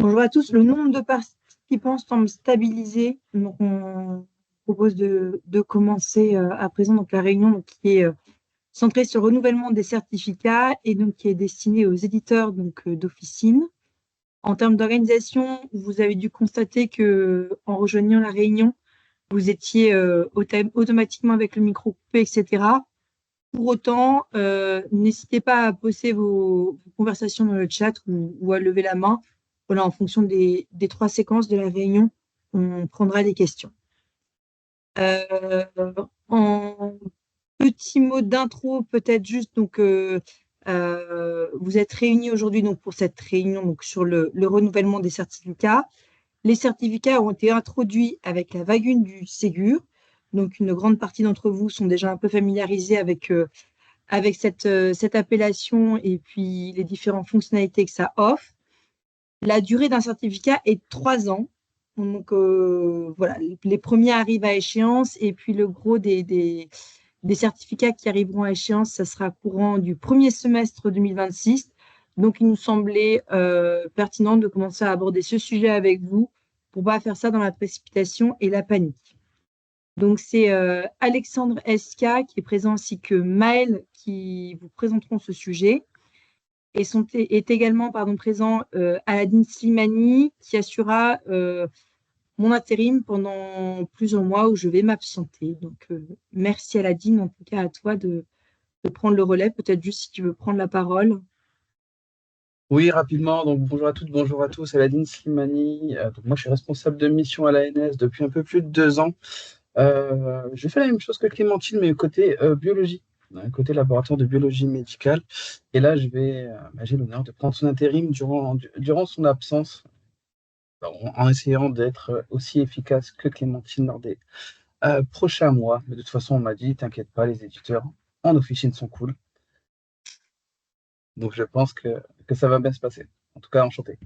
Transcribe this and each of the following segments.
Bonjour à tous. Le nombre de participants semble stabilisé. Donc, on propose de commencer à présent donc, la réunion donc, qui est centrée sur le renouvellement des certificats et donc qui est destinée aux éditeurs d'officine. En termes d'organisation, vous avez dû constater que en rejoignant la réunion, vous étiez automatiquement avec le micro coupé, etc. Pour autant, n'hésitez pas à poser vos conversations dans le chat ou à lever la main. Voilà, en fonction des 3 séquences de la réunion, on prendra des questions. En petit mot d'intro, peut-être juste, donc, vous êtes réunis aujourd'hui donc, pour cette réunion donc, sur le renouvellement des certificats. Les certificats ont été introduits avec la vague 1 du Ségur. Donc, une grande partie d'entre vous sont déjà un peu familiarisés avec cette appellation et puis les différentes fonctionnalités que ça offre. La durée d'un certificat est de 3 ans. Donc, voilà, les premiers arrivent à échéance et puis le gros des certificats qui arriveront à échéance, ça sera courant du premier semestre 2026. Donc, il nous semblait pertinent de commencer à aborder ce sujet avec vous pour ne pas faire ça dans la précipitation et la panique. Donc, c'est Alexandre SK qui est présent ainsi que Maël qui vous présenteront ce sujet. Et est également présent Aladine Slimani qui assurera mon intérim pendant plusieurs mois où je vais m'absenter. Donc, merci Aladine, en tout cas à toi de prendre le relais. Peut-être juste si tu veux prendre la parole. Oui, rapidement. Donc, bonjour à toutes, bonjour à tous. Aladine Slimani. Donc, moi, je suis responsable de mission à l'ANS depuis un peu plus de 2 ans. Je fais la même chose que Clémentine, mais côté biologie, côté laboratoire de biologie médicale. Et là, j'ai l'honneur de prendre son intérim durant son absence, en essayant d'être aussi efficace que Clémentine lors des prochains mois. Mais de toute façon, on m'a dit, t'inquiète pas, les éditeurs en officine sont cool. Donc, je pense que ça va bien se passer. En tout cas, enchanté.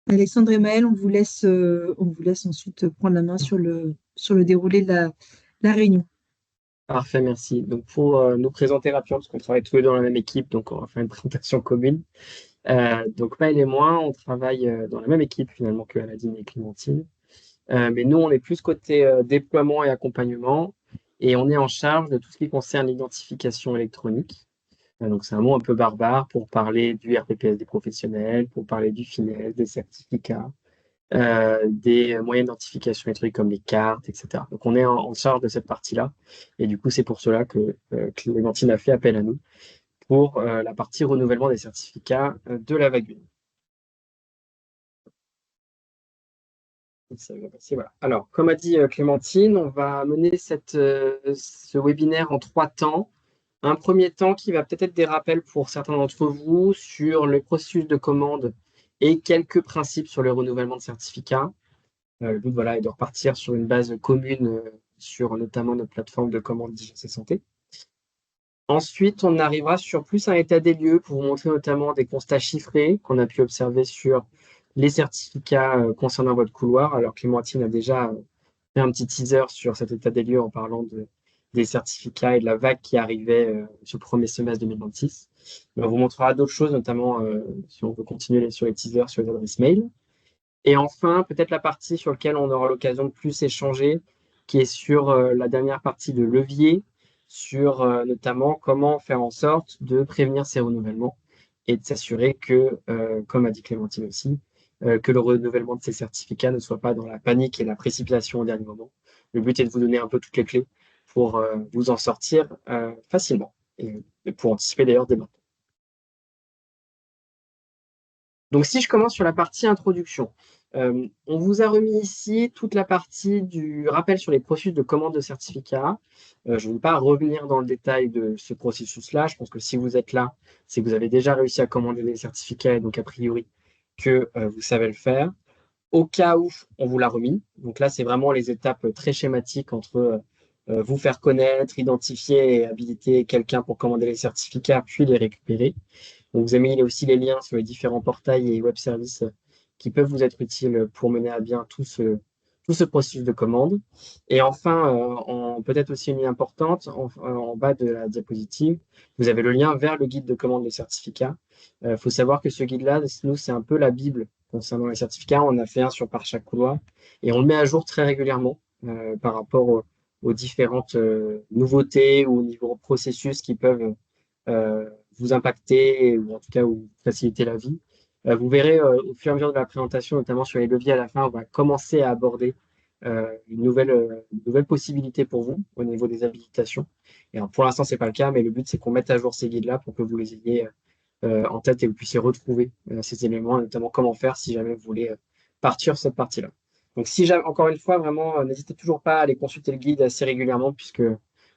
Alexandre et Maël, on vous laisse ensuite prendre la main sur le déroulé de la réunion. Parfait, merci. Donc, pour nous présenter rapidement, parce qu'on travaille tous les deux dans la même équipe, donc on va faire une présentation commune. Donc, Maël et moi, on travaille dans la même équipe finalement que Aladine et Clémentine. Mais nous, on est plus côté déploiement et accompagnement, et on est en charge de tout ce qui concerne l'identification électronique. Donc, c'est un mot un peu barbare pour parler du RPPS des professionnels, pour parler du FINES, des certificats, des moyens d'identification électronique comme les cartes, etc. Donc, on est en charge de cette partie-là. Et du coup, c'est pour cela que Clémentine a fait appel à nous pour la partie renouvellement des certificats de la vague 1. Ça va passer, voilà. Alors, comme a dit Clémentine, on va mener ce webinaire en 3 temps. Un premier temps qui va peut-être être des rappels pour certains d'entre vous sur le processus de commande et quelques principes sur le renouvellement de certificats. Le but voilà, est de repartir sur une base commune sur notamment notre plateforme de commande DGC Santé. Ensuite, on arrivera sur plus un état des lieux pour vous montrer notamment des constats chiffrés qu'on a pu observer sur les certificats concernant votre couloir. Alors, Clémentine a déjà fait un petit teaser sur cet état des lieux en parlant des certificats et de la vague qui arrivait sur le premier semestre 2026. Mais on vous montrera d'autres choses, notamment si on veut continuer sur les teasers sur les adresses mail. Et enfin, peut-être la partie sur laquelle on aura l'occasion de plus échanger, qui est sur la dernière partie de levier, sur notamment comment faire en sorte de prévenir ces renouvellements et de s'assurer que, comme a dit Clémentine aussi, que le renouvellement de ces certificats ne soit pas dans la panique et la précipitation au dernier moment. Le but est de vous donner un peu toutes les clés pour vous en sortir facilement et pour anticiper d'ailleurs des maintenance. Donc, si je commence sur la partie introduction, on vous a remis ici toute la partie du rappel sur les processus de commande de certificats. Je ne vais pas revenir dans le détail de ce processus-là. Je pense que si vous êtes là, c'est que vous avez déjà réussi à commander des certificats et donc a priori que vous savez le faire. Au cas où, on vous l'a remis. Donc là, c'est vraiment les étapes très schématiques entre vous faire connaître, identifier et habiliter quelqu'un pour commander les certificats, puis les récupérer. Donc, vous avez mis aussi les liens sur les différents portails et web services qui peuvent vous être utiles pour mener à bien tout tout ce processus de commande. Et enfin, peut-être aussi une ligne importante, en bas de la diapositive, vous avez le lien vers le guide de commande de certificats. Il faut savoir que ce guide-là, nous, c'est un peu la Bible concernant les certificats. On a fait un par chaque couloir et on le met à jour très régulièrement par rapport aux différentes nouveautés ou au niveau processus qui peuvent vous impacter ou en tout cas vous faciliter la vie. Vous verrez au fur et à mesure de la présentation, notamment sur les leviers à la fin, on va commencer à aborder une nouvelle possibilité pour vous au niveau des habilitations. Et alors, pour l'instant, c'est pas le cas, mais le but, c'est qu'on mette à jour ces guides-là pour que vous les ayez en tête et vous puissiez retrouver ces éléments, notamment comment faire si jamais vous voulez partir sur cette partie-là. Donc, si jamais, encore une fois, vraiment, n'hésitez toujours pas à aller consulter le guide assez régulièrement, puisque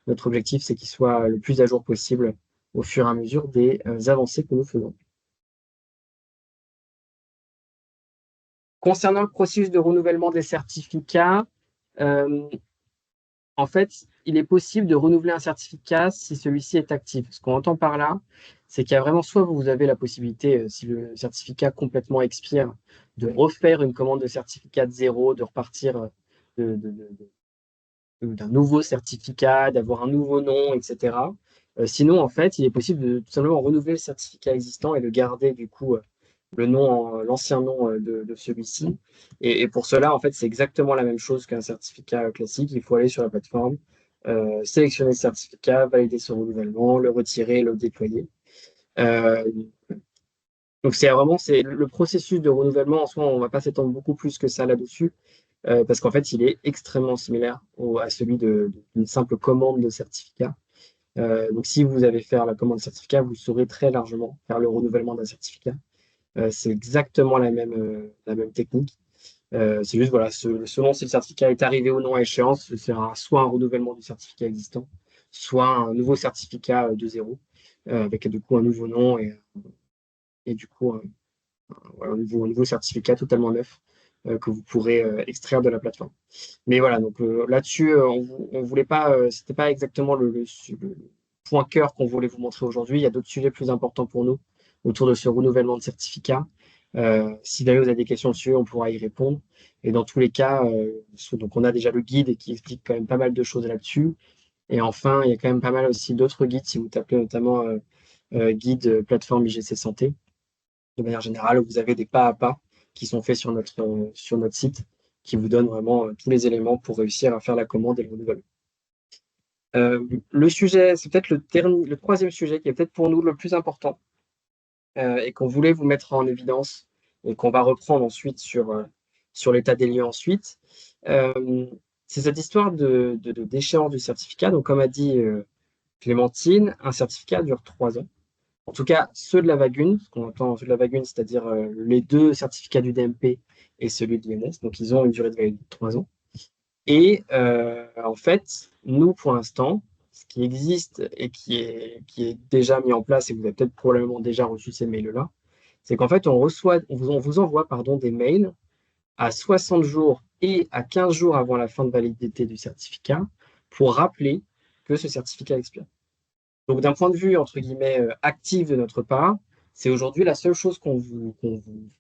notre objectif, c'est qu'il soit le plus à jour possible au fur et à mesure des avancées que nous faisons. Concernant le processus de renouvellement des certificats, en fait, il est possible de renouveler un certificat si celui-ci est actif. Ce qu'on entend par là, c'est qu'il y a vraiment soit vous avez la possibilité, si le certificat complètement expire, de refaire une commande de certificat de zéro, de repartir d'un nouveau certificat, d'avoir un nouveau nom, etc. Sinon, en fait, il est possible de tout simplement renouveler le certificat existant et de garder du coup l'ancien nom de celui-ci. Et pour cela, en fait, c'est exactement la même chose qu'un certificat classique. Il faut aller sur la plateforme, sélectionner le certificat, valider son renouvellement, le retirer, le déployer. Donc c'est vraiment le processus de renouvellement en soi, on ne va pas s'étendre beaucoup plus que ça là-dessus, parce qu'en fait, il est extrêmement similaire à celui d'une simple commande de certificat. Donc si vous avez fait la commande de certificat, vous saurez très largement faire le renouvellement d'un certificat. C'est exactement la même technique. C'est juste, voilà, selon si le certificat est arrivé ou non à échéance, ce sera soit un renouvellement du certificat existant, soit un nouveau certificat de zéro, avec du coup un nouveau nom et du coup voilà, un nouveau certificat totalement neuf que vous pourrez extraire de la plateforme. Mais voilà, donc là-dessus, on voulait pas, c'était pas exactement le point cœur qu'on voulait vous montrer aujourd'hui. Il y a d'autres sujets plus importants pour nous autour de ce renouvellement de certificat. Si d'ailleurs vous avez des questions dessus, on pourra y répondre. Et dans tous les cas, donc on a déjà le guide qui explique quand même pas mal de choses là-dessus. Et enfin, il y a quand même pas mal aussi d'autres guides, si vous tapez notamment guide plateforme IGC Santé, de manière générale, où vous avez des pas à pas qui sont faits sur notre site, qui vous donnent vraiment tous les éléments pour réussir à faire la commande et le renouvellement. Le sujet, c'est peut-être le troisième sujet qui est peut-être pour nous le plus important et qu'on voulait vous mettre en évidence et qu'on va reprendre ensuite sur l'état des lieux ensuite. C'est cette histoire d'échéance du certificat. Donc, comme a dit Clémentine, un certificat dure 3 ans. En tout cas, ceux de la vague 1, ce qu'on entend ceux de la vague 1, c'est-à-dire les 2 certificats du DMP et celui de l'INS. Donc, ils ont une durée de validité de 3 ans. Et en fait, nous, pour l'instant, ce qui existe et qui est déjà mis en place, et vous avez peut-être probablement déjà reçu ces mails-là, c'est qu'en fait, on vous envoie des mails à 60 jours et à 15 jours avant la fin de validité du certificat pour rappeler que ce certificat expire. Donc, d'un point de vue, entre guillemets, actif de notre part, c'est aujourd'hui la seule chose qu'on vous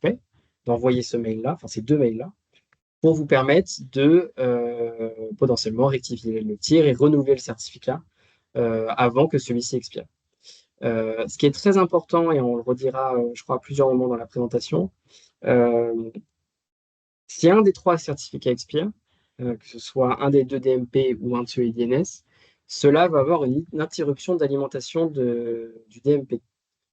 fait, d'envoyer ce mail-là, enfin ces 2 mails-là, pour vous permettre de potentiellement rectifier le tir et renouveler le certificat avant que celui-ci expire. Ce qui est très important, et on le redira, je crois, à plusieurs moments dans la présentation, si un des 3 certificats expire, que ce soit un des 2 DMP ou un de ceux IDNS, cela va avoir une interruption d'alimentation du DMP.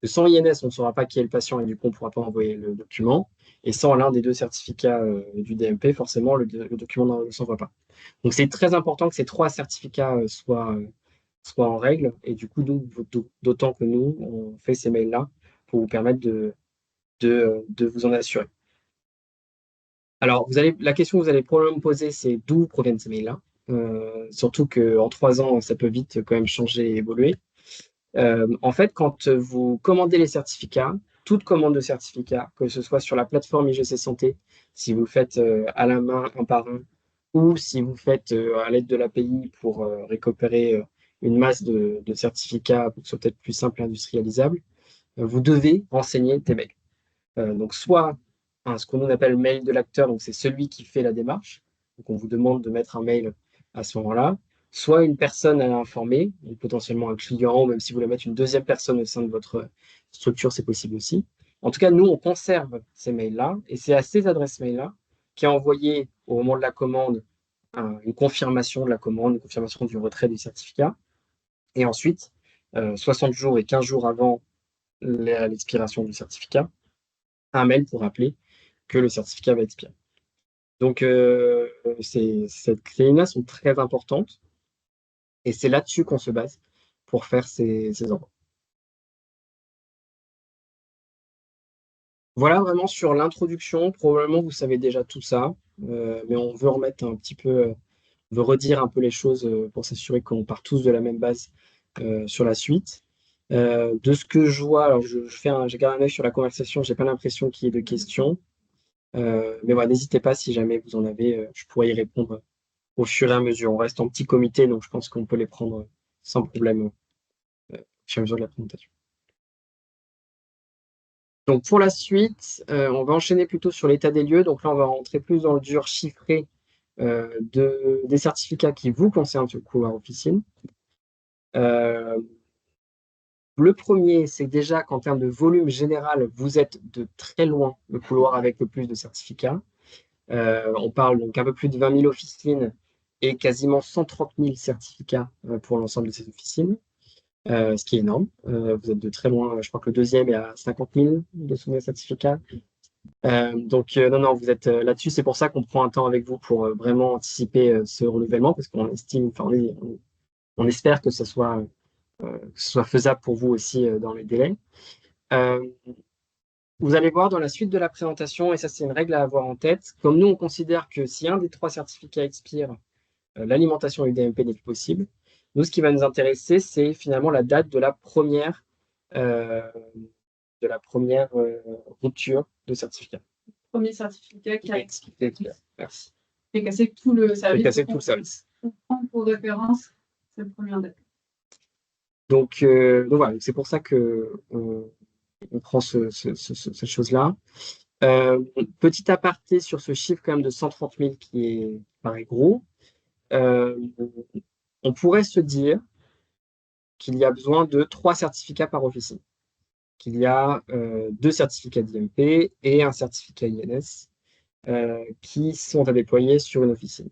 Sans INS, on ne saura pas qui est le patient et du coup, on ne pourra pas envoyer le document. Et sans l'un des 2 certificats du DMP, forcément, le document ne s'envoie pas. Donc, c'est très important que ces 3 certificats soient en règle. Et du coup, d'autant que nous, on fait ces mails-là pour vous permettre de vous en assurer. Alors, la question que vous allez probablement me poser, c'est d'où proviennent ces mails-là. Surtout qu'en 3 ans, ça peut vite quand même changer et évoluer. En fait, quand vous commandez les certificats, toute commande de certificat, que ce soit sur la plateforme IGC Santé, si vous le faites à la main, un par un, ou si vous faites à l'aide de l'API pour récupérer une masse de certificats pour que ce soit peut-être plus simple et industrialisable, vous devez renseigner tes mails. Donc, soit ce qu'on appelle mail de l'acteur, donc c'est celui qui fait la démarche, donc on vous demande de mettre un mail à ce moment-là, soit une personne à informer, donc potentiellement un client, ou même si vous voulez mettre une deuxième personne au sein de votre structure, c'est possible aussi. En tout cas, nous, on conserve ces mails-là, et c'est à ces adresses mail-là qui est envoyé au moment de la commande une confirmation de la commande, une confirmation du retrait du certificat. Et ensuite, 60 jours et 15 jours avant l'expiration du certificat, un mail pour rappeler que le certificat va expirer. Donc, ces clés-là sont très importantes et c'est là-dessus qu'on se base pour faire ces envois. Voilà vraiment sur l'introduction. Probablement, vous savez déjà tout ça, mais on veut remettre un petit peu, on veut redire un peu les choses pour s'assurer qu'on part tous de la même base sur la suite. De ce que je vois, alors j'ai gardé un œil sur la conversation, j'ai pas l'impression qu'il y ait de questions. Mais voilà, n'hésitez pas si jamais vous en avez, je pourrais y répondre au fur et à mesure. On reste en petit comité, donc je pense qu'on peut les prendre sans problème au fur et à mesure de la présentation. Donc pour la suite, on va enchaîner plutôt sur l'état des lieux. Donc là, on va rentrer plus dans le dur chiffré des certificats qui vous concernent sur le couloir officine. Le premier, c'est déjà qu'en termes de volume général, vous êtes de très loin le couloir avec le plus de certificats. On parle donc un peu plus de 20 000 officines et quasiment 130 000 certificats pour l'ensemble de ces officines, ce qui est énorme. Vous êtes de très loin, je crois que le deuxième est à 50 000 de certificats. Non, vous êtes là-dessus. C'est pour ça qu'on prend un temps avec vous pour vraiment anticiper ce renouvellement, parce qu'on estime, enfin, on espère que ce soit faisable pour vous aussi dans les délais. Vous allez voir dans la suite de la présentation, et ça c'est une règle à avoir en tête, comme nous on considère que si un des 3 certificats expire, l'alimentation UDMP n'est plus possible. Nous, ce qui va nous intéresser, c'est finalement la date de la première rupture de certificat. Premier certificat qui a expiré. Merci. Fait casser tout le service. Fait casser tout le service. On prend pour référence cette première date. Donc voilà, c'est pour ça que on prend cette chose-là. Petit aparté sur ce chiffre quand même de 130 000 qui paraît gros. On pourrait se dire qu'il y a besoin de 3 certificats par officine. Qu'il y a 2 certificats d'IMP et un certificat INS qui sont à déployer sur une officine.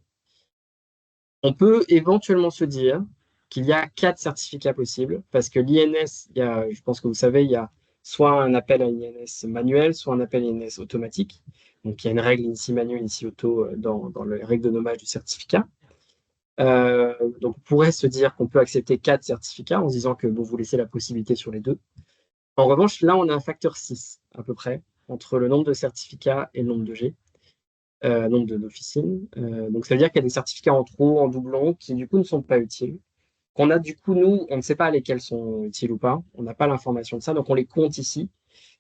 On peut éventuellement se dire qu'il y a 4 certificats possibles, parce que l'INS, je pense que vous savez, il y a soit un appel à INS manuel, soit un appel à INS automatique. Donc, il y a une règle INSI manuel, INSI auto dans les règles de nommage du certificat. Donc, on pourrait se dire qu'on peut accepter 4 certificats en se disant que vous laissez la possibilité sur les 2. En revanche, là, on a un facteur 6 à peu près entre le nombre de certificats et le nombre de G, nombre d'officines. Donc, ça veut dire qu'il y a des certificats en trop, en doublon, qui du coup ne sont pas utiles. Qu'on a du coup, nous, on ne sait pas lesquels sont utiles ou pas. On n'a pas l'information de ça, donc on les compte ici.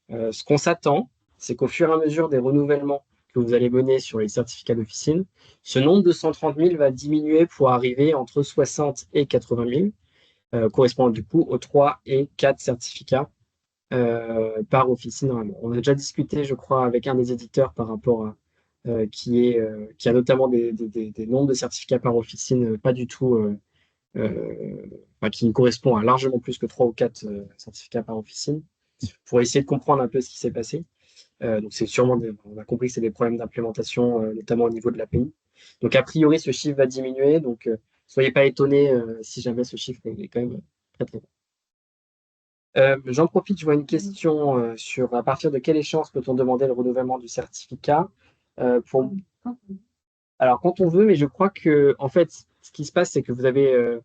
Ce qu'on s'attend, c'est qu'au fur et à mesure des renouvellements que vous allez mener sur les certificats d'officine, ce nombre de 130 000 va diminuer pour arriver entre 60 et 80 000, correspondant du coup aux 3 et 4 certificats par officine normalement. On a déjà discuté, je crois, avec un des éditeurs par rapport à qui a notamment des nombres de certificats par officine pas du tout, qui correspond à largement plus que 3 ou 4 certificats par officine, pour essayer de comprendre un peu ce qui s'est passé. Donc c'est sûrement, on a compris que c'est des problèmes d'implémentation, notamment au niveau de l'API. Donc a priori, ce chiffre va diminuer, donc soyez pas étonnés si jamais ce chiffre est quand même très très bon. J'en profite, je vois une question sur à partir de quelle échéance peut-on demander le renouvellement du certificat Alors quand on veut, mais je crois que en fait, ce qui se passe, c'est que vous avez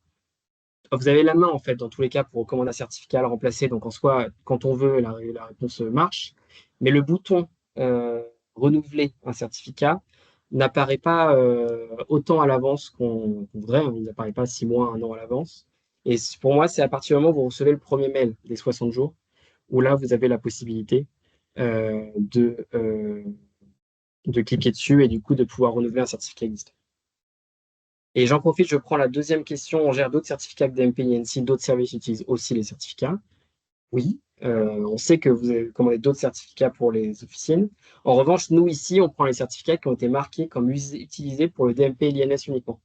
la main en fait dans tous les cas pour commander un certificat à le remplacer. Donc en soi, quand on veut, la réponse marche. Mais le bouton renouveler un certificat n'apparaît pas autant à l'avance qu'on voudrait. Il n'apparaît pas 6 mois, 1 an à l'avance. Et pour moi, c'est à partir du moment où vous recevez le premier mail des 60 jours, où là, vous avez la possibilité de cliquer dessus et du coup de pouvoir renouveler un certificat existant. Et j'en profite, je prends la deuxième question. On gère d'autres certificats que DMP INSI, d'autres services utilisent aussi les certificats. Oui, On sait que vous avez commandé d'autres certificats pour les officines. En revanche, nous, ici, on prend les certificats qui ont été marqués comme utilisés pour le DMP et l'INS uniquement.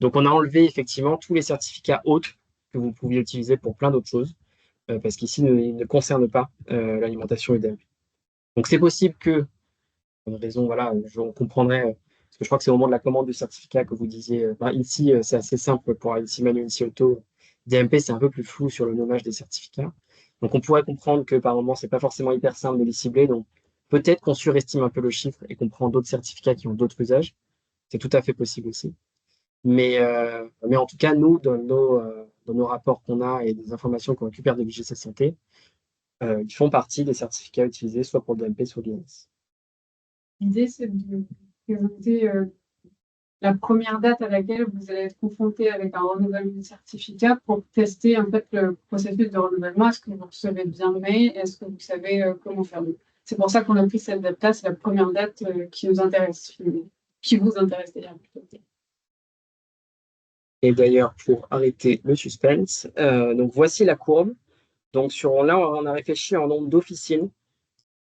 Donc, on a enlevé effectivement tous les certificats autres que vous pouviez utiliser pour plein d'autres choses, parce qu'ici, ils ne concernent pas l'alimentation et le DMP. Donc, c'est possible que, pour une raison, voilà, on comprendrait, parce que je crois que c'est au moment de la commande du certificat que vous disiez, ici, c'est assez simple pour INSEE Manuel, INSEE Auto. DMP, c'est un peu plus flou sur le nommage des certificats. Donc, on pourrait comprendre que par moment, c'est pas forcément hyper simple de les cibler. Donc, peut-être qu'on surestime un peu le chiffre et qu'on prend d'autres certificats qui ont d'autres usages. C'est tout à fait possible aussi. Mais en tout cas, nous, dans nos rapports qu'on a et des informations qu'on récupère de l'IGC Santé, ils font partie des certificats utilisés soit pour le DMP, soit l'INS. L'idée, c'est de présenter la première date à laquelle vous allez être confronté avec un renouvellement de certificat pour tester en fait le processus de renouvellement. Est-ce que vous recevez bien le mail? Est-ce que vous savez comment faire? C'est pour ça qu'on a pris cette date-là. C'est la première date qui nous intéresse, qui vous intéresse d'ailleurs plutôt. Et d'ailleurs, pour arrêter le suspense, donc voici la courbe. Donc là, on a réfléchi en nombre d'officines,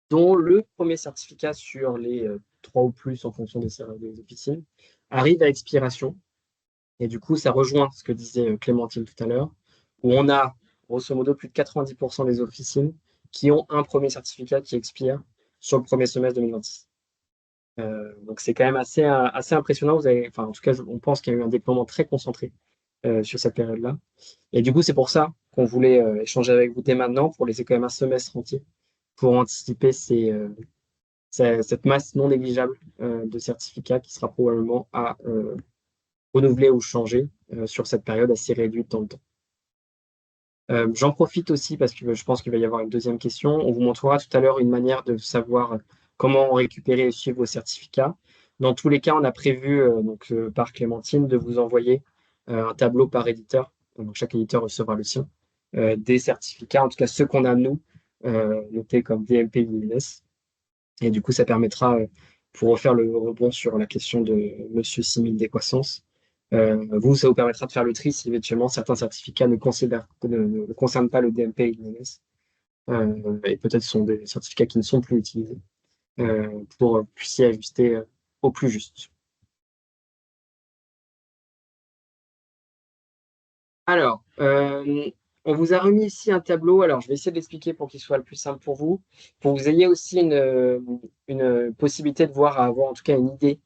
dont le premier certificat sur les 3 ou plus en fonction des officines arrive à expiration. Et du coup, ça rejoint ce que disait Clémentine tout à l'heure, où on a grosso modo plus de 90% des officines qui ont un premier certificat qui expire sur le premier semestre 2026. Donc c'est quand même assez impressionnant. En tout cas, on pense qu'il y a eu un déploiement très concentré sur cette période-là. Et du coup, c'est pour ça qu'on voulait échanger avec vous dès maintenant pour laisser quand même un semestre entier pour anticiper cette masse non négligeable de certificats qui sera probablement à renouveler ou changer sur cette période assez réduite dans le temps. J'en profite aussi parce que je pense qu'il va y avoir une deuxième question. On vous montrera tout à l'heure une manière de savoir comment récupérer et suivre vos certificats. Dans tous les cas, on a prévu, par Clémentine, de vous envoyer un tableau par éditeur. Donc, chaque éditeur recevra le sien. Des certificats, en tout cas ceux qu'on a nous, notés comme DMP ou INS. Et du coup, ça permettra, pour refaire le rebond sur la question de Monsieur Simile Descroissances, ça vous permettra de faire le tri si éventuellement certains certificats ne concernent pas le DMP et l'INS, et peut-être sont des certificats qui ne sont plus utilisés, pour que vous puissiez ajuster au plus juste. Alors, on vous a remis ici un tableau. Alors, je vais essayer de l'expliquer pour qu'il soit le plus simple pour vous que vous ayez aussi une possibilité de avoir en tout cas une idée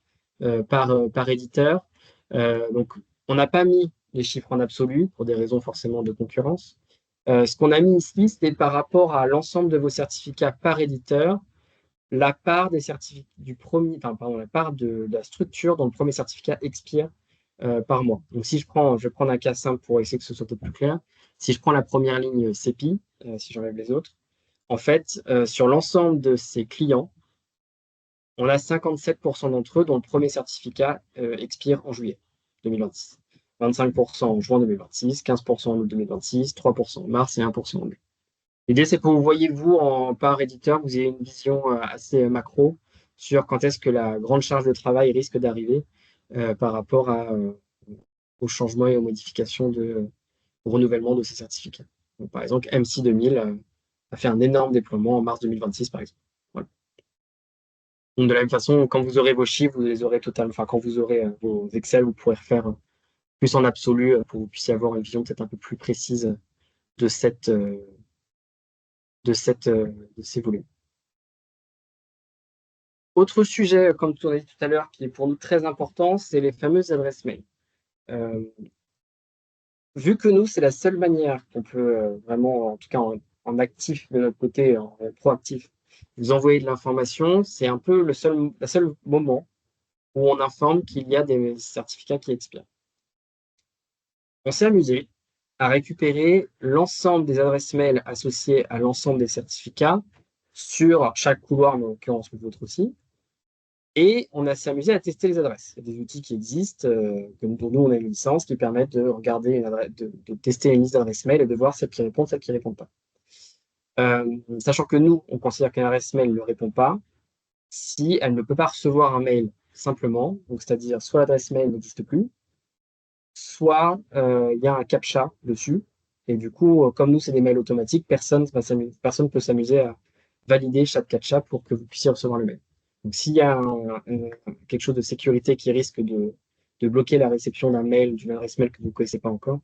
par éditeur. Donc, on n'a pas mis les chiffres en absolu pour des raisons forcément de concurrence. Ce qu'on a mis ici, c'était par rapport à l'ensemble de vos certificats par éditeur, la part des certificats la part de la structure dont le premier certificat expire par mois. Donc, si je vais prendre un cas simple pour essayer que ce soit un peu plus clair. Si je prends la première ligne CEPI, si j'enlève les autres, en fait, sur l'ensemble de ces clients, on a 57% d'entre eux dont le premier certificat expire en juillet 2026. 25% en juin 2026, 15% en août 2026, 3% en mars et 1% en mai. L'idée, c'est que vous voyez, vous, par éditeur, vous ayez une vision assez macro sur quand est-ce que la grande charge de travail risque d'arriver par rapport aux changements et aux modifications au renouvellement de ces certificats. Donc, par exemple, MC 2000 a fait un énorme déploiement en mars 2026, par exemple. Voilà. Donc, de la même façon, quand vous aurez vos chiffres, vous les aurez totalement. Enfin, quand vous aurez vos Excel, vous pourrez refaire plus en absolu pour que vous puissiez avoir une vision peut-être un peu plus précise de ces volumes. Autre sujet, comme tu as dit tout à l'heure, qui est pour nous très important, c'est les fameuses adresses mail. Vu que nous, c'est la seule manière qu'on peut vraiment, en tout cas en actif de notre côté, en proactif, vous envoyer de l'information, c'est un peu le seul moment où on informe qu'il y a des certificats qui expirent. On s'est amusé à récupérer l'ensemble des adresses mail associées à l'ensemble des certificats sur chaque couloir, mais en l'occurrence le vôtre aussi. Et on s'est amusé à tester les adresses. Il y a des outils qui existent, dont nous on a une licence, qui permettent de regarder de tester une liste d'adresses mail et de voir celles qui répondent, celles qui ne répondent pas. Sachant que nous, on considère qu'une adresse mail ne répond pas si elle ne peut pas recevoir un mail simplement, donc c'est-à-dire soit l'adresse mail n'existe plus, soit il y a un CAPTCHA dessus, Et du coup, comme nous, c'est des mails automatiques, personne ne peut s'amuser à valider chaque CAPTCHA pour que vous puissiez recevoir le mail. Donc, s'il y a quelque chose de sécurité qui risque de bloquer la réception d'un mail, d'une adresse mail que vous ne connaissez pas encore,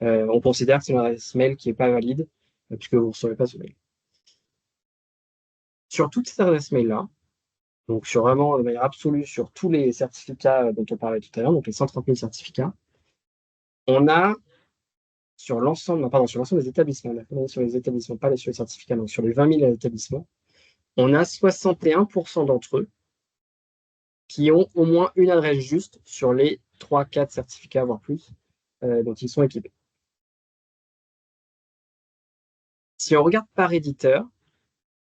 on considère que c'est une adresse mail qui n'est pas valide, puisque vous ne recevez pas ce mail. Sur toutes ces adresses mail-là, donc sur vraiment de manière absolue, sur tous les certificats dont on parlait tout à l'heure, donc les 130 000 certificats, on a sur l'ensemble des établissements, on a sur les établissements, pas sur les certificats, donc sur les 20 000 établissements, on a 61% d'entre eux qui ont au moins une adresse juste sur les 3-4 certificats, voire plus, dont ils sont équipés. Si on regarde par éditeur,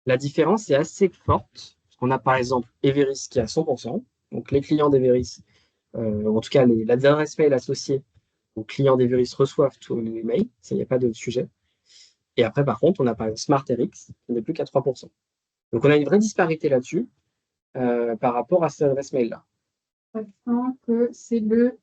la différence est assez forte. On a par exemple Everis qui est à 100%, donc les clients d'Everis, en tout cas les adresses mail associées aux clients d'Everis reçoivent tous les mails, ça n'y a pas de sujet. Et après, par contre, on a par exemple SmartRx qui n'est plus qu'à 3%. Donc on a une vraie disparité là-dessus par rapport à ces adresses mail-là. Je sens que c'est le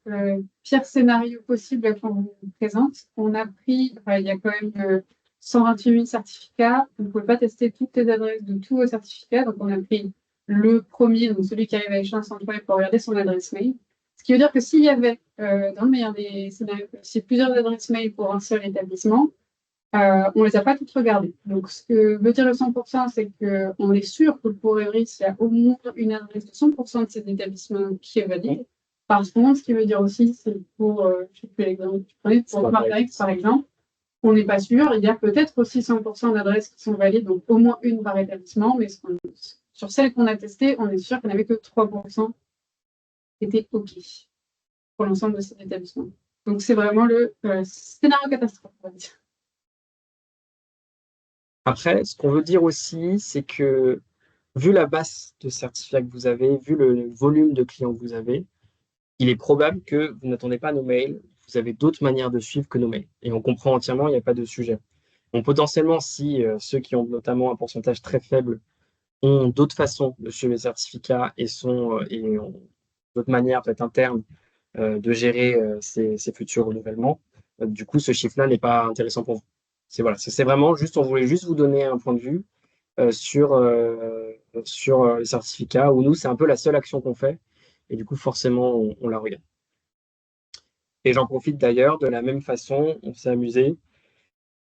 pire scénario possible qu'on vous présente. On a pris, il y a quand même 128 000 certificats. Vous ne pouvez pas tester toutes les adresses de tous vos certificats. Donc, on a pris le premier, donc celui qui arrive à l'échéance en web pour regarder son adresse mail. Ce qui veut dire que s'il y avait, dans le meilleur des scénarios, plusieurs adresses mail pour un seul établissement, on ne les a pas toutes regardées. Donc, ce que veut dire le 100%, c'est qu'on est sûr que pour Everis, il y a au moins une adresse de 100% de ces établissements qui est valide. Par contre, ce qui veut dire aussi, c'est pour, je sais plus l'exemple que tu prenais, pour SmartRx, par exemple, on n'est pas sûr. Il y a peut-être aussi 100% d'adresses qui sont valides, donc au moins une par établissement, mais sur celles qu'on a testées, on est sûr qu'il n'y en avait que 3% qui étaient OK pour l'ensemble de ces établissements. Donc, c'est vraiment le scénario catastrophe, on va dire. Après, ce qu'on veut dire aussi, c'est que vu la base de certificats que vous avez, vu le volume de clients que vous avez, il est probable que vous n'attendez pas nos mails, vous avez d'autres manières de suivre que nos mails. Et on comprend entièrement, il n'y a pas de sujet. Donc potentiellement, si ceux qui ont notamment un pourcentage très faible ont d'autres façons de suivre les certificats et ont d'autres manières peut-être internes de gérer ces futurs renouvellements, du coup, ce chiffre-là n'est pas intéressant pour vous. C'est vraiment juste, on voulait juste vous donner un point de vue sur les certificats, où nous, c'est un peu la seule action qu'on fait, et du coup, forcément, on la regarde. Et j'en profite d'ailleurs, de la même façon, on s'est amusé.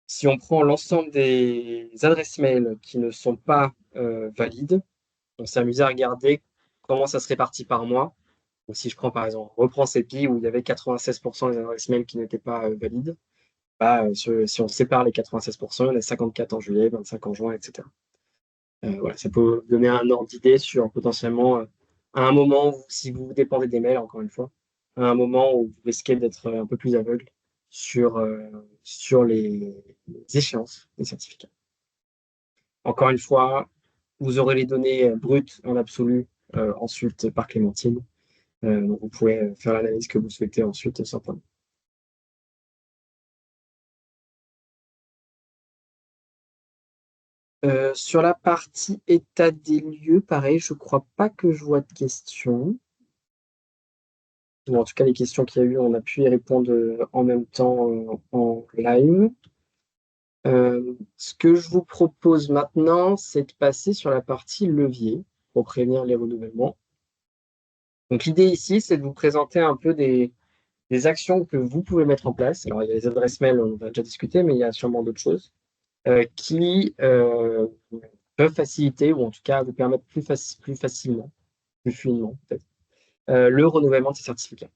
Si on prend l'ensemble des adresses mail qui ne sont pas valides, on s'est amusé à regarder comment ça se répartit par mois. Donc, si je prends par exemple, reprends CEPI où il y avait 96% des adresses mail qui n'étaient pas valides, si on sépare les 96%, il y en a 54 en juillet, 25 en juin, etc. Voilà, ça peut donner un ordre d'idée sur potentiellement, à un moment, si vous dépendez des mails, encore une fois, à un moment où vous risquez d'être un peu plus aveugle sur les échéances des certificats. Encore une fois, vous aurez les données brutes en absolu ensuite par Clémentine. Donc vous pouvez faire l'analyse que vous souhaitez ensuite sans problème. Sur la partie état des lieux, pareil, je crois pas que je vois de questions. Ou en tout cas, les questions qu'il y a eu, on a pu y répondre en même temps en live. Ce que je vous propose maintenant, c'est de passer sur la partie levier pour prévenir les renouvellements. Donc l'idée ici, c'est de vous présenter un peu des actions que vous pouvez mettre en place. Alors il y a les adresses mail, on a déjà discuté, mais il y a sûrement d'autres choses qui peuvent faciliter ou en tout cas vous permettre plus facilement, plus fluidement peut-être, le renouvellement de ces certificats.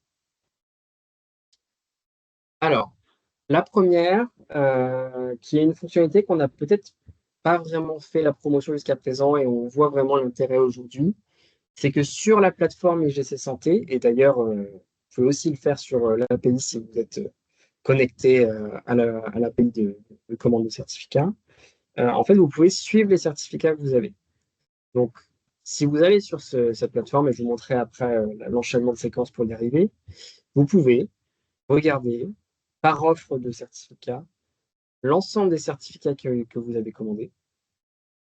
Alors, la première, qui est une fonctionnalité qu'on n'a peut-être pas vraiment fait la promotion jusqu'à présent et on voit vraiment l'intérêt aujourd'hui, c'est que sur la plateforme IGC Santé, et d'ailleurs, vous pouvez aussi le faire sur l'API si vous êtes connecté à l'API de commande de certificats, en fait, vous pouvez suivre les certificats que vous avez. Donc, si vous allez sur cette plateforme, et je vous montrerai après l'enchaînement de séquences pour y arriver, vous pouvez regarder par offre de certificats l'ensemble des certificats que vous avez commandés.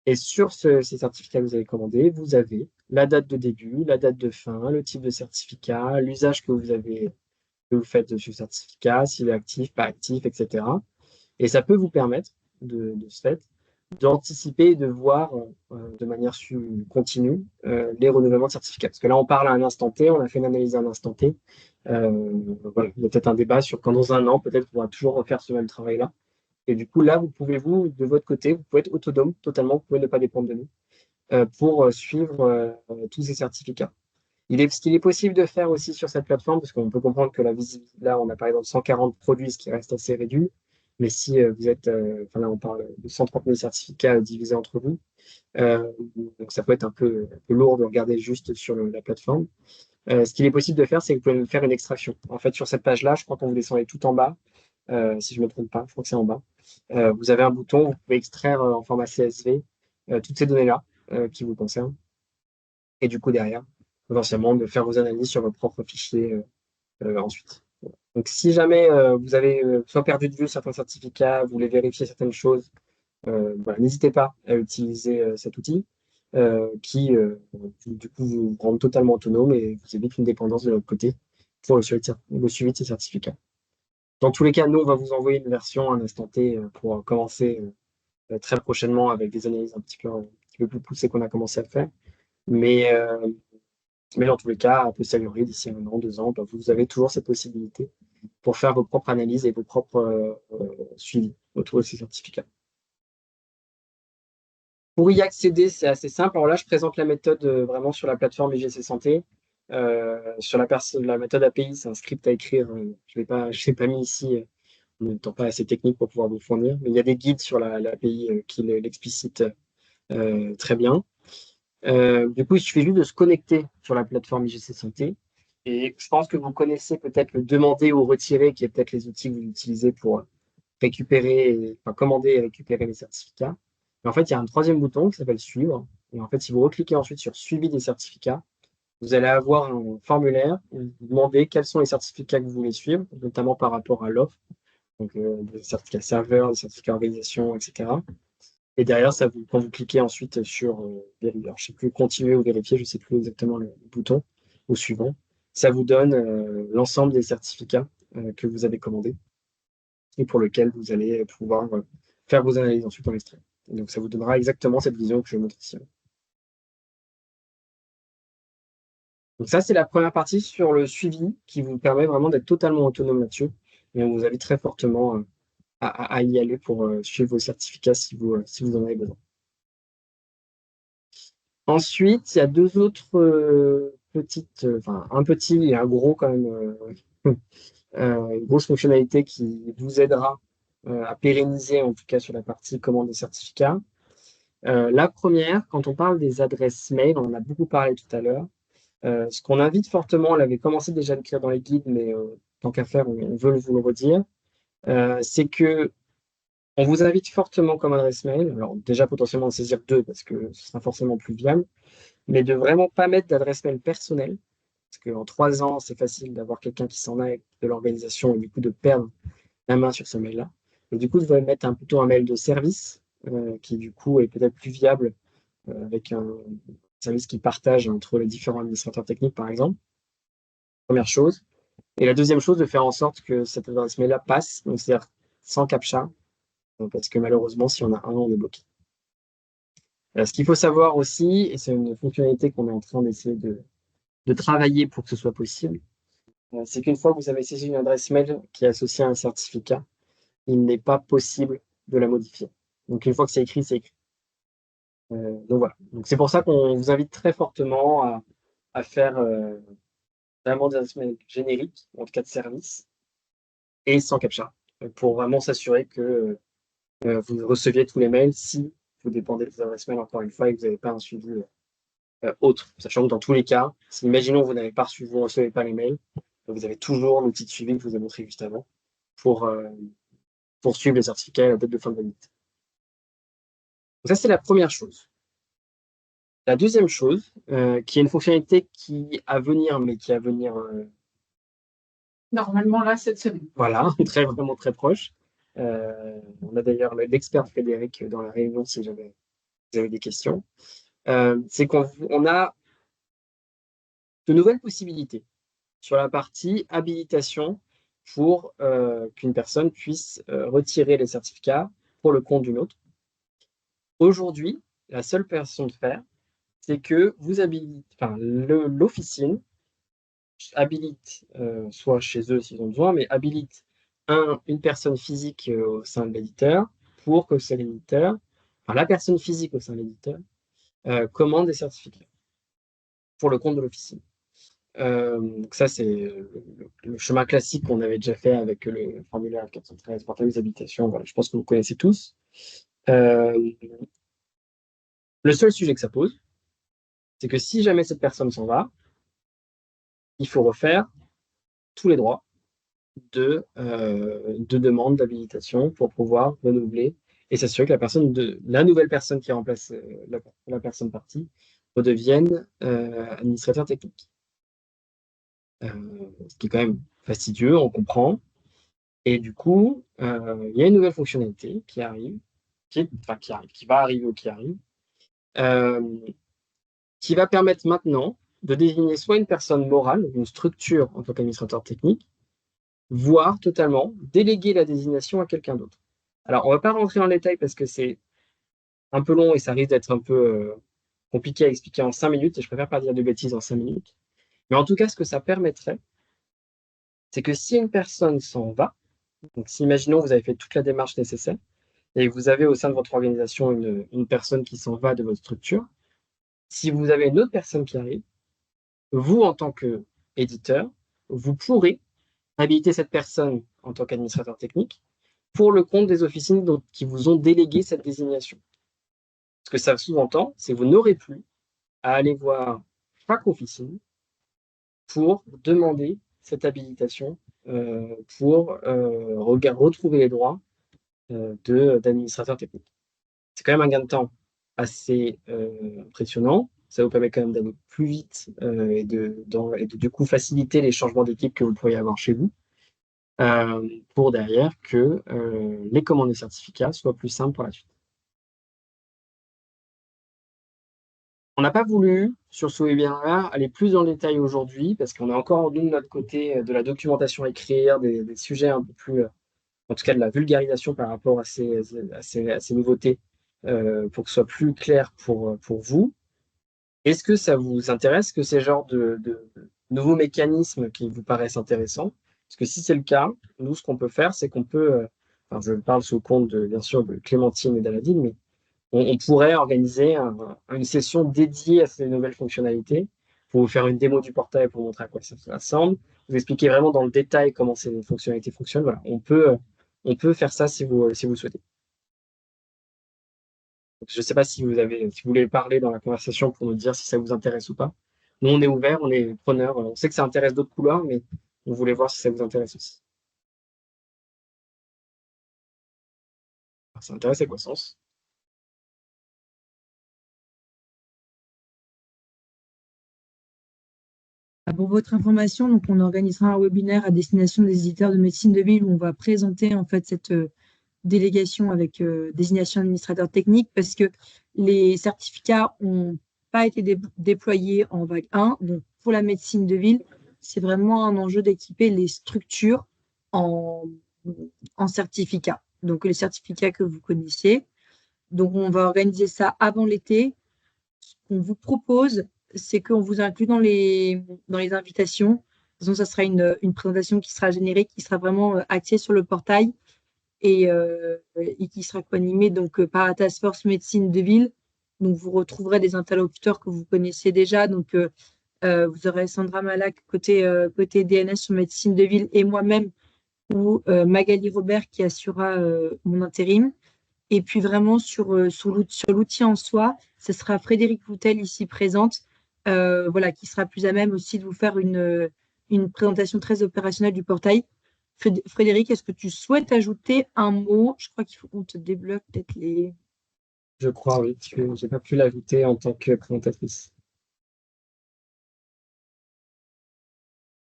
Et sur ces certificats que vous avez commandés, vous avez la date de début, la date de fin, le type de certificat, l'usage que vous faites de ce certificat, s'il est actif, pas actif, etc. Et ça peut vous permettre, de ce fait, d'anticiper et de voir de manière continue les renouvellements de certificats. Parce que là, on parle à un instant T, on a fait une analyse à un instant T. Voilà, il y a peut-être un débat sur quand dans un an, peut-être on pourra toujours refaire ce même travail-là. Et du coup, là, de votre côté, vous pouvez être autonome totalement, vous pouvez ne pas dépendre de nous pour suivre tous ces certificats. Ce qu'il est possible de faire aussi sur cette plateforme, parce qu'on peut comprendre que la visibilité, là, on a par exemple 140 produits, ce qui reste assez réduit. Mais si vous êtes, enfin là, on parle de 130 000 certificats divisés entre vous. Donc ça peut être un peu lourd de regarder juste sur la plateforme. Ce qu'il est possible de faire, c'est que vous pouvez faire une extraction. En fait, sur cette page-là, je crois qu'on vous descendez tout en bas. Si je ne me trompe pas, je crois que c'est en bas. Vous avez un bouton, vous pouvez extraire en format CSV toutes ces données-là qui vous concernent. Et du coup, derrière, potentiellement, de faire vos analyses sur vos propres fichiers ensuite. Donc, si jamais vous avez soit perdu de vue certains certificats, vous voulez vérifier certaines choses, voilà, n'hésitez pas à utiliser cet outil qui, du coup, vous rend totalement autonome et vous évite une dépendance de l'autre côté pour le suivi de ces certificats. Dans tous les cas, nous, on va vous envoyer une version à un instant T pour commencer très prochainement avec des analyses un petit peu plus poussées qu'on a commencé à faire. Mais dans tous les cas, a posteriori, d'ici 1 an, 2 ans, bah, vous avez toujours cette possibilité pour faire vos propres analyses et vos propres suivis autour de ces certificats. Pour y accéder, c'est assez simple. Alors là, je présente la méthode vraiment sur la plateforme IGC Santé. Sur la méthode API, c'est un script à écrire. Je l'ai pas mis ici, n'étant pas assez technique pour pouvoir vous fournir. Mais il y a des guides sur l'API qui l'explicitent très bien. Du coup, il suffit juste de se connecter sur la plateforme IGC Santé. Et je pense que vous connaissez peut-être le demander ou retirer, qui est peut-être les outils que vous utilisez pour commander et récupérer les certificats. Mais en fait, il y a un troisième bouton qui s'appelle Suivre. Et en fait, si vous recliquez ensuite sur Suivi des certificats, vous allez avoir un formulaire où vous demandez quels sont les certificats que vous voulez suivre, notamment par rapport à l'offre. Donc, des certificats serveurs, des certificats organisation, etc. Et derrière, quand vous cliquez ensuite sur vérifier, je ne sais plus, continuer ou vérifier, je ne sais plus exactement le bouton, au suivant, ça vous donne l'ensemble des certificats que vous avez commandés et pour lequel vous allez pouvoir faire vos analyses ensuite en extrait. Et donc, ça vous donnera exactement cette vision que je montre ici. Donc ça, c'est la première partie sur le suivi qui vous permet vraiment d'être totalement autonome là-dessus. Et on vous invite très fortement à y aller pour suivre vos certificats si vous en avez besoin. Ensuite, il y a deux autres un petit et un gros quand même, une grosse fonctionnalité qui vous aidera à pérenniser, en tout cas sur la partie commande des certificats. La première, quand on parle des adresses mail, on en a beaucoup parlé tout à l'heure. Ce qu'on invite fortement, on l'avait commencé déjà à l'écrire dans les guides, mais tant qu'à faire, on veut vous le redire, c'est que on vous invite fortement comme adresse mail, alors déjà potentiellement de saisir 2 parce que ce sera forcément plus viable, mais de vraiment pas mettre d'adresse mail personnelle, parce qu'en 3 ans, c'est facile d'avoir quelqu'un qui s'en aille de l'organisation et du coup de perdre la main sur ce mail-là. Et du coup, vous allez mettre plutôt un mail de service qui du coup est peut-être plus viable avec un service qui partage entre les différents administrateurs techniques, par exemple. Première chose. Et la deuxième chose, de faire en sorte que cette adresse mail-là passe, donc c'est-à-dire sans captcha, parce que malheureusement, si on a un, on est bloqué. Ce qu'il faut savoir aussi, et c'est une fonctionnalité qu'on est en train d'essayer de travailler pour que ce soit possible, c'est qu'une fois que vous avez saisi une adresse mail qui est associée à un certificat, il n'est pas possible de la modifier. Donc une fois que c'est écrit, c'est écrit. Donc voilà. Donc c'est pour ça qu'on vous invite très fortement à faire vraiment des adresses mail génériques, en tout cas de service, et sans captcha, pour vraiment s'assurer que vous receviez tous les mails si vous dépendez des adresses mail encore une fois et que vous n'avez pas un suivi autre. Sachant que dans tous les cas, si imaginons que vous n'avez pas reçu, vous ne recevez pas les mails, vous avez toujours l'outil de suivi que je vous ai montré juste avant pour suivre les certificats et la date de fin de validité. Donc ça, c'est la première chose. La deuxième chose, qui est une fonctionnalité qui à venir, mais qui à venir Normalement, là, cette semaine. voilà, vraiment très proche. On a d'ailleurs l'expert Frédéric dans la réunion si vous avez des questions. C'est qu'on a de nouvelles possibilités sur la partie habilitation pour qu'une personne puisse retirer les certificats pour le compte d'une autre. Aujourd'hui, la seule façon de faire, c'est que vous habilitez, enfin, l'officine habilite, soit chez eux s'ils ont besoin, mais habilite une personne physique au sein de l'éditeur pour que c'est l'éditeur, enfin la personne physique au sein de l'éditeur, commande des certificats pour le compte de l'officine. Donc ça, c'est le chemin classique qu'on avait déjà fait avec le formulaire 413, portail des habitations. Voilà, je pense que vous connaissez tous. Le seul sujet que ça pose, c'est que si jamais cette personne s'en va, il faut refaire tous les droits de demande d'habilitation pour pouvoir renouveler et s'assurer que la nouvelle personne qui remplace la personne partie redevienne administrateur technique. Ce qui est quand même fastidieux, on comprend. Et du coup, il y a une nouvelle fonctionnalité qui arrive, qui va arriver ou qui arrive, qui va permettre maintenant de désigner soit une personne morale, une structure en tant qu'administrateur technique, voire totalement déléguer la désignation à quelqu'un d'autre. Alors, on ne va pas rentrer dans le détail parce que c'est un peu long et ça risque d'être un peu compliqué à expliquer en 5 minutes, et je préfère pas dire de bêtises en 5 minutes. Mais en tout cas, ce que ça permettrait, c'est que si une personne s'en va, donc si imaginons vous avez fait toute la démarche nécessaire, et vous avez au sein de votre organisation une personne qui s'en va de votre structure, si vous avez une autre personne qui arrive, vous, en tant qu'éditeur, vous pourrez habiliter cette personne en tant qu'administrateur technique pour le compte des officines qui vous ont délégué cette désignation. Ce que ça sous-entend, c'est que vous n'aurez plus à aller voir chaque officine pour demander cette habilitation pour retrouver les droits d'administrateur technique. C'est quand même un gain de temps assez impressionnant. Ça vous permet quand même d'aller plus vite et de du coup faciliter les changements d'équipe que vous pourriez avoir chez vous pour derrière que les commandes de certificats soient plus simples pour la suite. On n'a pas voulu, sur ce webinaire, aller plus dans le détail aujourd'hui parce qu'on a encore, nous, de notre côté, de la documentation à écrire, des sujets un peu plus, en tout cas de la vulgarisation par rapport à ces nouveautés pour que ce soit plus clair pour vous. Est-ce que ça vous intéresse, que ces genres de nouveaux mécanismes qui vous paraissent intéressants? Parce que si c'est le cas, nous, ce qu'on peut faire, c'est qu'on peut, enfin, je parle sous le compte, bien sûr, de Clémentine et d'Aladine, mais on pourrait organiser une session dédiée à ces nouvelles fonctionnalités pour vous faire une démo du portail pour montrer à quoi ça ressemble, vous expliquer vraiment dans le détail comment ces fonctionnalités fonctionnent. Voilà, on peut faire ça si vous souhaitez. Je ne sais pas si vous voulez parler dans la conversation pour nous dire si ça vous intéresse ou pas. Nous, on est ouvert, on est preneur. On sait que ça intéresse d'autres couloirs, mais on voulait voir si ça vous intéresse aussi. Ça intéresse à quoi sens? Pour votre information, donc on organisera un webinaire à destination des éditeurs de médecine de ville où on va présenter en fait cette délégation avec désignation administrateur technique parce que les certificats n'ont pas été déployés en vague 1. Donc pour la médecine de ville, c'est vraiment un enjeu d'équiper les structures en certificats. Donc les certificats que vous connaissiez. Donc on va organiser ça avant l'été. Ce qu'on vous propose, c'est qu'on vous inclut dans les invitations. De toute façon, ça sera une présentation qui sera générique, qui sera vraiment axée sur le portail et qui sera co-animée donc, par la Task Force Médecine de Ville. Donc, vous retrouverez des interlocuteurs que vous connaissez déjà. Donc, vous aurez Sandra Malak côté DNS sur Médecine de Ville et moi-même ou Magali Robert qui assurera mon intérim. Et puis vraiment sur l'outil en soi, ce sera Frédéric Coutel ici présente, voilà, qui sera plus à même aussi de vous faire une présentation très opérationnelle du portail. Frédéric, est-ce que tu souhaites ajouter un mot? Je crois qu'il faut qu'on te débloque peut-être les... Je crois, oui. Je n'ai pas pu l'ajouter en tant que présentatrice.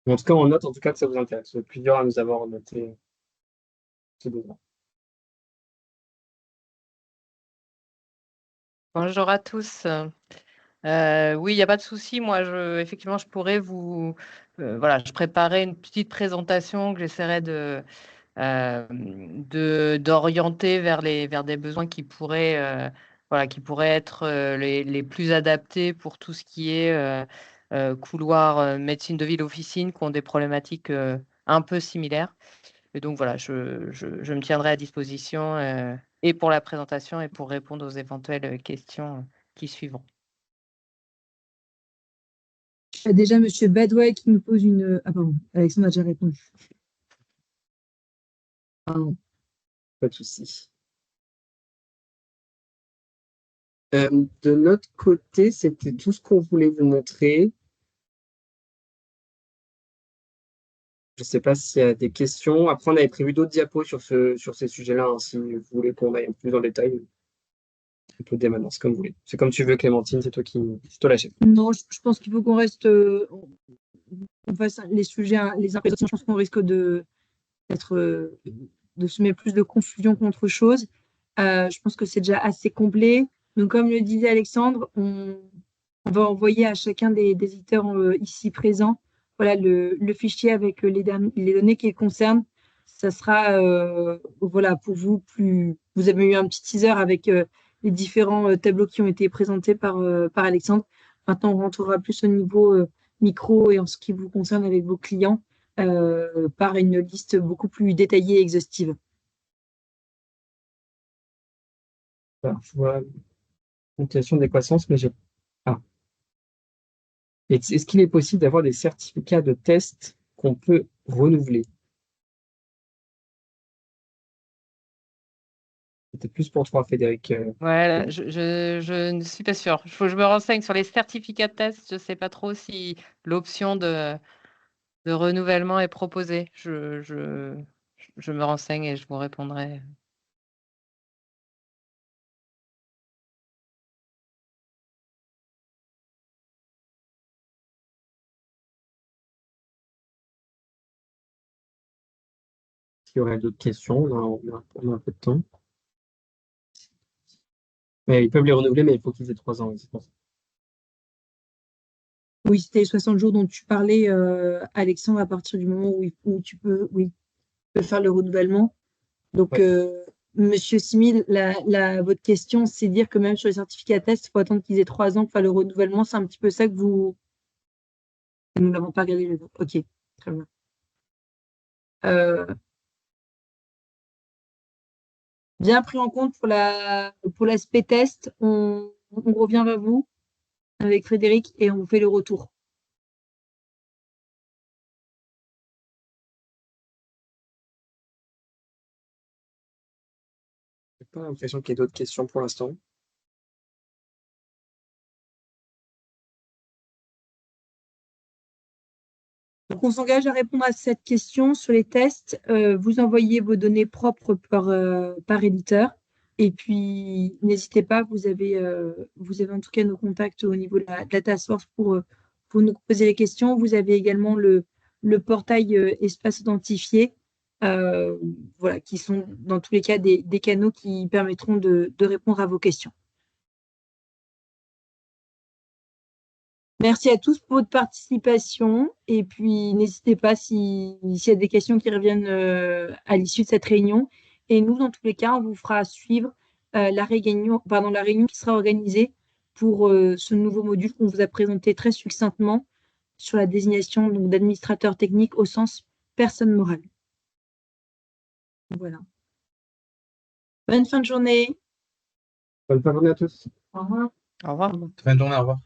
Mais en tout cas, on note en tout cas que ça vous intéresse. Vous êtes plusieurs à nous avoir noté ce besoin. Bonjour à tous. Oui, il n'y a pas de souci. Moi, effectivement, je pourrais vous voilà, je préparais une petite présentation que j'essaierais d'orienter vers des besoins qui pourraient être les plus adaptés pour tout ce qui est couloir médecine de ville officine, qui ont des problématiques un peu similaires. Et donc voilà, je me tiendrai à disposition et pour la présentation et pour répondre aux éventuelles questions qui suivront. Il y a déjà Monsieur Badway qui nous pose une. Ah pardon, Alexandre a déjà répondu. Pardon. Pas de souci. De notre côté, c'était tout ce qu'on voulait vous montrer. Je ne sais pas s'il y a des questions. Après, on avait prévu d'autres diapos sur ces sujets-là, hein. Si vous voulez qu'on aille plus en détail, on peut dès maintenant, c'est comme vous voulez. C'est comme tu veux, Clémentine, c'est toi la chef. Non, je pense qu'il faut qu'on reste. On fasse les sujets les uns après les autres. Je pense qu'on risque de semer plus de confusion qu'autre chose. Je pense que c'est déjà assez complet. Donc, comme le disait Alexandre, on va envoyer à chacun des éditeurs ici présents voilà, le fichier avec les données qui le concernent. Ça sera voilà, pour vous Vous avez eu un petit teaser avec les différents tableaux qui ont été présentés par Alexandre. Maintenant, on rentrera plus au niveau micro et en ce qui vous concerne avec vos clients par une liste beaucoup plus détaillée et exhaustive. Alors, je vois comptation de croissance, mais j'ai. Ah. Est-ce qu'il est possible d'avoir des certificats de test qu'on peut renouveler? C'était plus pour toi, Frédéric. Voilà, je ne suis pas sûre. Il faut que je me renseigne sur les certificats de test. Je ne sais pas trop si l'option de renouvellement est proposée. Je me renseigne et je vous répondrai. S'il y aurait d'autres questions, on a un peu de temps. Mais ils peuvent les renouveler, mais il faut qu'ils aient 3 ans. C'est pour ça. Oui, c'était les 60 jours dont tu parlais, Alexandre, à partir du moment où tu peux faire le renouvellement. Donc, Ouais. Monsieur Simil, votre question, c'est dire que même sur les certificats test, il faut attendre qu'ils aient 3 ans pour faire le renouvellement. C'est un petit peu ça que vous. Nous n'avons pas regardé les autres. Ok, très bien. Bien pris en compte pour l'aspect test. On revient vers vous avec Frédéric et on fait le retour. Je n'ai pas l'impression qu'il y ait d'autres questions pour l'instant. Donc, on s'engage à répondre à cette question sur les tests. Vous envoyez vos données propres par éditeur. Et puis, n'hésitez pas, vous avez en tout cas nos contacts au niveau de la task force pour nous poser les questions. Vous avez également le portail espace identifié, voilà, qui sont dans tous les cas des canaux qui permettront de répondre à vos questions. Merci à tous pour votre participation et puis n'hésitez pas s'il y a des questions qui reviennent à l'issue de cette réunion. Et nous, dans tous les cas, on vous fera suivre la réunion qui sera organisée pour ce nouveau module qu'on vous a présenté très succinctement sur la désignation d'administrateur technique au sens personne morale. Voilà. Bonne fin de journée. Bonne fin de journée à tous. Au revoir. Au revoir. Bonne journée, au revoir.